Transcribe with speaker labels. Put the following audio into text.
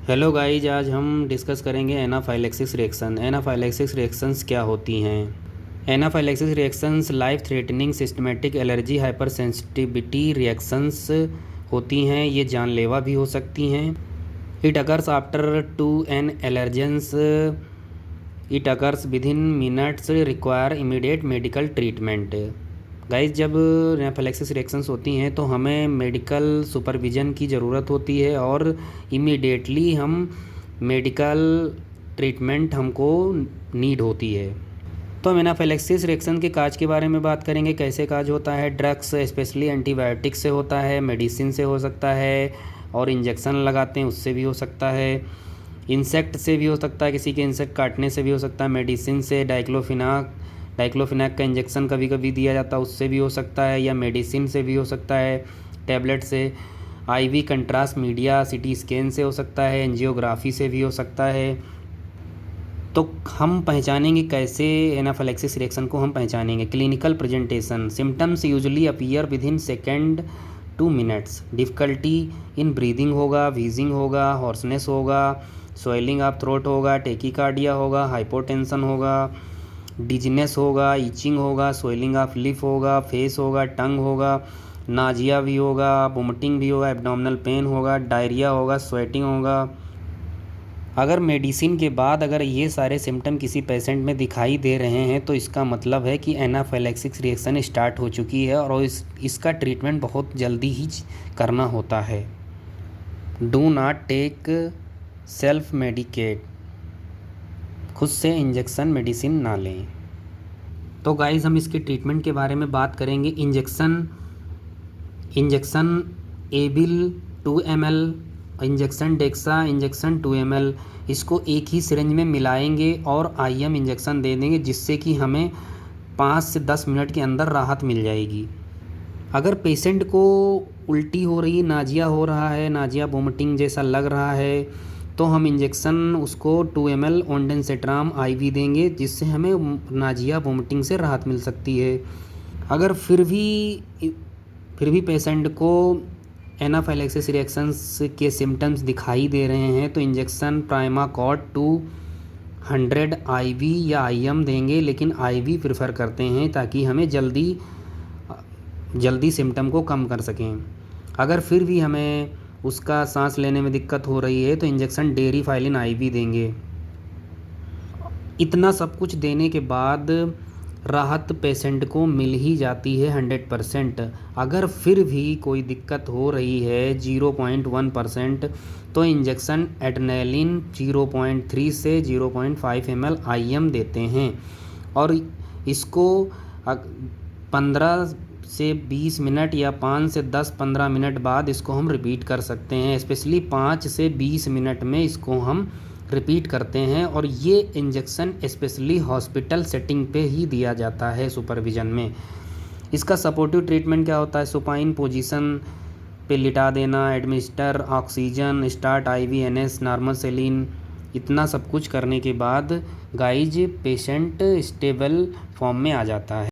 Speaker 1: Hello guys, आज हम discuss करेंगे एनाफाइलेक्सिस रिएक्शन। एनाफाइलेक्सिस रिएक्शंस क्या होती हैं? Anaphylaxis reactions life threatening systematic allergy hyper sensitivity reactions होती हैं। ये जानलेवा भी हो सकती हैं। It occurs after to an allergens, it occurs within minutes, require immediate medical treatment. Guys, जब एनाफाइलेक्सिस रिएक्शंस होती हैं तो हमें मेडिकल सुपरविज़न की ज़रूरत होती है और इमीडिएटली हम मेडिकल ट्रीटमेंट हमको नीड होती है। तो हम एनाफाइलेक्सिस रिएक्शन के काज के बारे में बात करेंगे। कैसे काज होता है? ड्रग्स स्पेशली एंटीबायोटिक्स से होता है, मेडिसिन से हो सकता है, और इंजेक्शन लगाते हैं उससे भी हो सकता है। इंसेक्ट से भी हो सकता है, किसी के इंसेक्ट काटने से भी हो सकता है। मेडिसिन से डाइक्लोफिनाक का इंजेक्शन कभी कभी दिया जाता है, उससे भी हो सकता है, या मेडिसिन से भी हो सकता है, टैबलेट से। IV contrast media CT scan से हो सकता है, एंजियोग्राफी से भी हो सकता है। तो हम पहचानेंगे कैसे एनाफाइलेक्सिस रिएक्शन को? हम पहचानेंगे clinical presentation. Symptoms usually appear with in second 2 minutes. Difficulty in breathing होगा, वीजिंग होगा, हॉर्सनेस होगा, स्वेलिंग ऑफ थ्रोट होगा, टेकिकार्डिया होगा, हाइपोटेंशन होगा, डिजीनेस होगा, ईचिंग होगा, स्वेलिंग ऑफ लिप होगा, फेस होगा, टंग होगा, नाजिया भी होगा, वोमिटिंग भी होगा, एब्डोमिनल पेन होगा, डायरिया होगा, स्वेटिंग होगा। अगर मेडिसिन के बाद अगर ये सारे सिम्टम किसी पेशेंट में दिखाई दे रहे हैं तो इसका मतलब है कि एनाफाइलेक्सिस रिएक्शन स्टार्ट हो चुकी है और इसका ट्रीटमेंट बहुत जल्दी ही करना होता है। Do not take self medicate. खुद से इंजेक्शन मेडिसिन ना लें। तो गाइस, हम इसके ट्रीटमेंट के बारे में बात करेंगे। Injection AVL 2 ml, injection DEXA injection 2 ml, इसको एक ही सिरिंज में मिलाएंगे और आईएम इंजेक्शन दे देंगे, जिससे कि हमें 5 से 10 मिनट के अंदर राहत मिल जाएगी। अगर पेशेंट को उल्टी हो रही, नाजिया हो रहा है, नाजिया वोमिटिंग जैसा लग रहा है, तो हम इंजेक्शन उसको 2 ml ओंडेंसेट्राम आईवी देंगे, जिससे हमें नाजिया वोमिटिंग से राहत मिल सकती है। अगर फिर भी पेशेंट को एनाफाइलेक्सिस रिएक्शंस के सिम्टम्स दिखाई दे रहे हैं तो इंजेक्शन प्राइमाकॉर्ड 200 आईवी या आईएम देंगे, लेकिन आईवी प्रेफर करते हैं ताकि हमें जल्दी सिम्टम को कम कर सकें। अगर फिर भी हमें उसका सांस लेने में दिक्कत हो रही है तो इंजेक्शन डेरिफाइलिन आईवी देंगे। इतना सब कुछ देने के बाद राहत पेशेंट को मिल ही जाती है 100%। अगर फिर भी कोई दिक्कत हो रही है 0.1%, तो इंजेक्शन एड्रेनालिन 0.3 से 0.5 ml आईएम देते हैं, और इसको 15 से 20 मिनट या 5 से 10-15 मिनट बाद इसको हम रिपीट कर सकते हैं। स्पेशली 5 से 20 मिनट में इसको हम रिपीट करते हैं, और ये इंजेक्शन स्पेशली हॉस्पिटल सेटिंग पे ही दिया जाता है सुपरविज़न में। इसका सपोर्टिव ट्रीटमेंट क्या होता है? सुपाइन पोजीशन पे लिटा देना, administer oxygen, start IV NS, normal saline. इतना सब कुछ करने के बाद गाइज पेशेंट स्टेबल फॉर्म में आ जाता है।